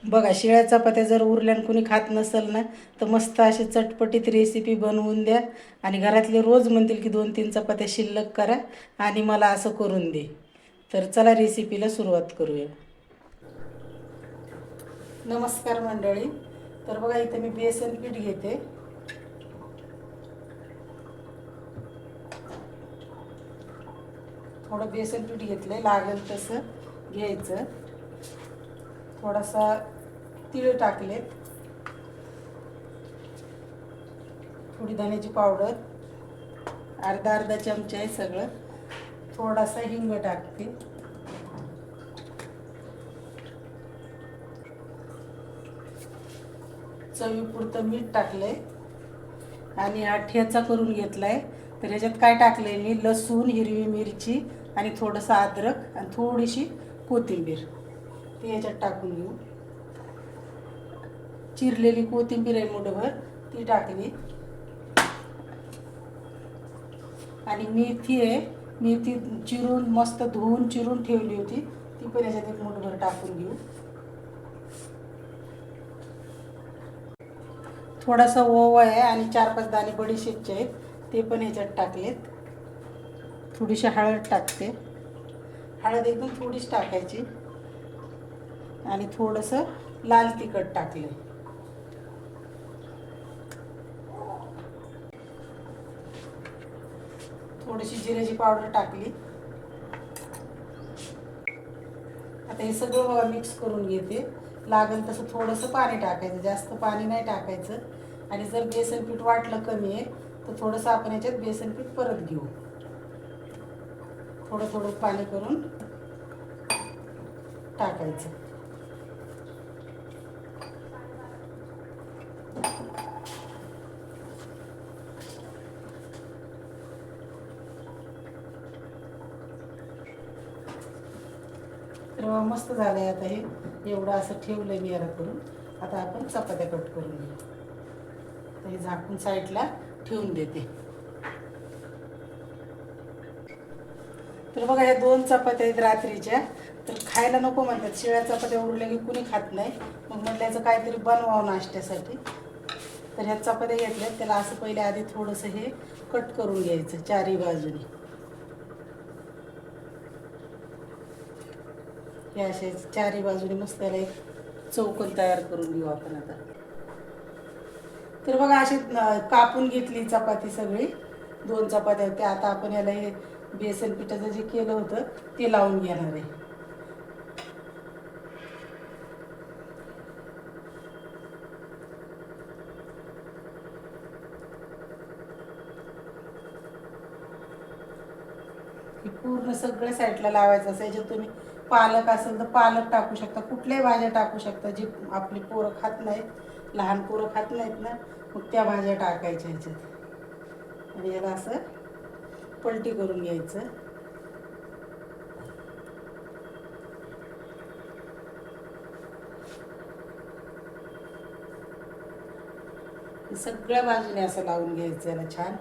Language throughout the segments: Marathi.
बघा, शिळ्या चपात्या जर उरल्यान कुणी खात नसेल ना, तर मस्त अशी चटपटीत रेसिपी बनवून द्या. आणि घरातले रोज म्हणतील की 2-3 चपात्या शिल्लक करा आणि मला असं करून दे. तर चला रेसिपीला सुरुवात करूया. नमस्कार मंडळी. तर बघा, इथे मी बेसन पीठ घेते. थोडं बेसन पीठ घेतलंय, लागेल तसं घ्यायचं. थोडासा तीळ टाकलेत, थोडी धण्याची पावडर, अर्धा चमचा आहे सगळं. थोडासा हिंग टाकते, चवीपुरतं मीठ टाकलंय आणि हा ठेचा करून घेतलाय. तर ह्याच्यात काय टाकलंय मी, लसूण, हिरवी मिरची आणि थोडंसं अद्रक आणि थोडीशी कोथिंबीर, ती ह्याच्यात टाकून घेऊ. चिरलेली कोथिंबीर आहे मुठभर, ती टाकली. आणि मेथी आहे, मेथी चिरून मस्त धुवून चिरून ठेवली होती, ती पण ह्याच्यात एक मुठभर टाकून घेऊ. थोडासा ओवा आहे आणि 4-5 दाणे बडीशेपचे आहेत, ते पण ह्याच्यात टाकलेत. थोडीशी हळद टाकते, हळद एकदम थोडीच टाकायची. आणि थोडंसं लाल तिखट टाकले. थोडीशी जिऱ्याची पावडर टाकली. आता हे सगळं बघा मिक्स करून घेते. लागेल तसं थोडंसं पाणी टाकायचं, जास्त पाणी नाही टाकायचं. आणि जर बेसन पीठ वाटलं कमी आहे तर थोडंसं आपण याच्यात बेसन पीठ परत घेऊ. थोडं थोडं पाणी करून टाकायचं. तर मस्त झालं आहे. आता हे एवढं असं ठेवलं आहे मी याला करून. आता आपण चपात्या कट करून घेऊ. तर हे झाकून साईडला ठेवून देते. तर बघा, ह्या 2 चपात्या आहेत रात्रीच्या. तर खायला नको म्हणतात, शिळ्या चपात्या उरल्या की कुणी खात नाही. मग म्हटल्याचं काहीतरी बनवावं नाश्त्यासाठी. तर ह्या चपात्या घेतल्यात, त्याला असं पहिले आधी थोडंसं हे कट करून घ्यायचं चारही बाजूने. हे असे चारही बाजूने मस्त त्याला एक चौकोन तयार करून घेऊ आपण आता. तर बघा, अशी कापून घेतली चपाती सगळी. 2 चपात्या होत्या. आता आपण याला हे बेसन पिठाचं जे केलं होतं ते लावून घेणार आहे. हे पूर्ण सगळ्या साईडला लावायचं असं. याच्यात तुम्ही पालक असेल तर पालक टाकू शकता, कुठल्याही भाज्या टाकू शकता जी आपली पोरं खात नाहीत, लहान पोरं खात नाहीत ना, मग त्या भाज्या टाकायच्या ह्याच्यात. आणि याला असं पलटी करून घ्यायचं. सगळ्या बाजूने असं लावून घ्यायचं याला छान.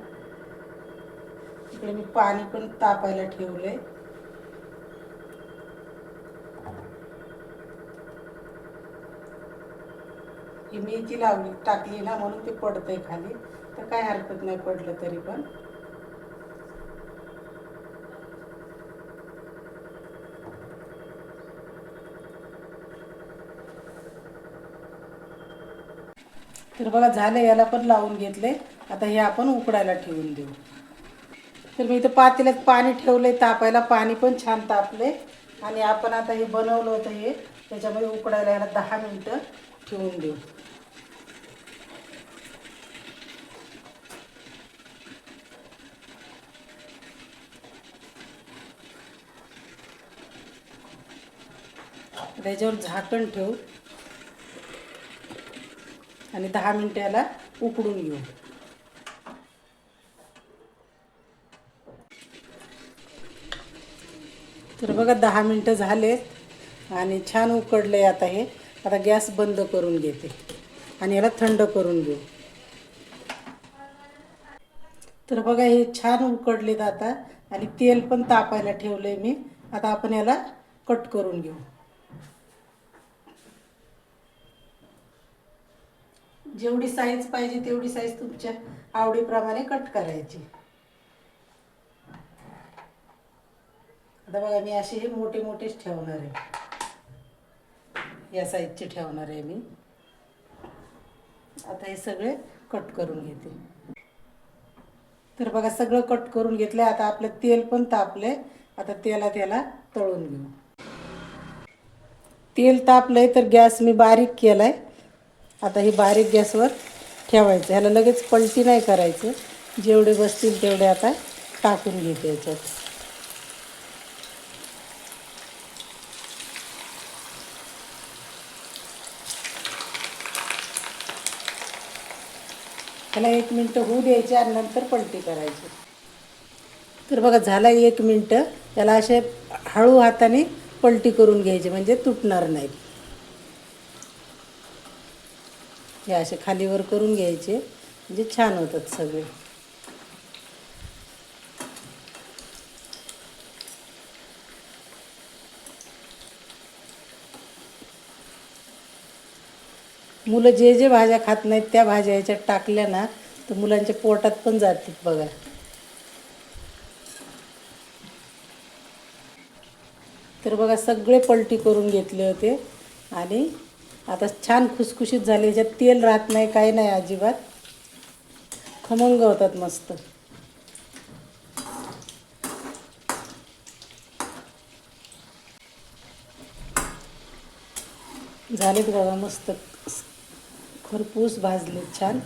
इकडे मी पाणी पण तापायला ठेवलंय. ही मेथी लावली टाकली ना, म्हणून ते पडतंय खाली. तर काय हरकत नाही पडलं तरी पण. तर बघा, झालं, याला पण लावून घेतले. आता हे आपण उकडायला ठेवून देऊ. तर मी इथं पातेल्यात पाणी ठेवलंय तापायला, पाणी पण छान तापले. आणि आपण आता हे बनवलं होतं हे त्याच्यामध्ये उकडायला याला 10 मिनटं ठेवून देऊ. त्याच्यावर झाकण ठेवू आणि 10 मिनटं याला उकडून घेऊ. तर बघा, 10 मिनटं झालेत आणि छान उकडले. आता हे आता गॅस बंद करून घेते आणि याला थंड करून घेऊ. तर बघा, हे छान उकडलेत आता आणि तेल पण तापायला ठेवलंय मी. आता आपण याला कट करून घेऊ. जेवढी साईज पाहिजे तेवढी साईज तुमच्या आवडीप्रमाणे कट करायची. आता बघा मी असे हे मोठे मोठेच ठेवणार आहे, या साईजचे ठेवणार आहे मी. आता हे सगळे कट करून घेते. तर बघा सगळं कट करून घेतलं. आता आपलं तेल पण तापले. आता त्याला तळून घेऊ. तेल तापलंय तर गॅस मी बारीक केलाय. आता हे बारीक गॅसवर ठेवायचं. ह्याला लगेच पलटी नाही करायचं. जेवढे बसतील तेवढे आता टाकून घेते याच्यात. त्याला 1 मिनटं होऊ द्यायचे आणि नंतर पलटी करायची. तर बघा झाला 1 मिनटं. याला असे हळू हाताने पलटी करून घ्यायचे म्हणजे तुटणार नाहीत. हे असे खालीवर करून घ्यायचे म्हणजे छान होतात सगळे. मुलं जे जे भाज्या खात नाहीत त्या भाज्या ह्याच्यात टाकल्या ना तर मुलांच्या पोटात पण जातात बघा. तर बघा सगळे पलटी करून घेतले होते आणि आता छान खुसखुशीत झाले. ह्याच्यात तेल राहत नाही, काही नाही अजिबात. खमंग होतात मस्त. झालेत बघा मस्त खरपूस भाजले, छान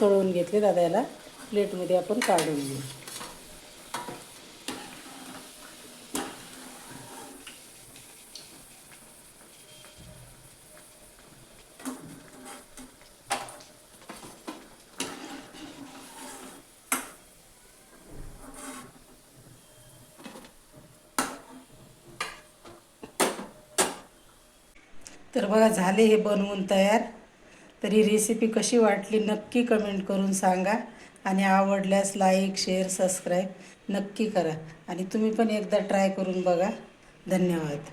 तळून घेतले. दादा याला प्लेटमध्ये आपण काढून घेऊ. तर बघा झाले हे बनवून तयार. तर ही रेसिपी कशी वाटली नक्की कमेंट करून सांगा. आणि आवडल्यास लाईक शेअर सबस्क्राईब नक्की करा. आणि तुम्ही पण एकदा ट्राय करून बघा. धन्यवाद.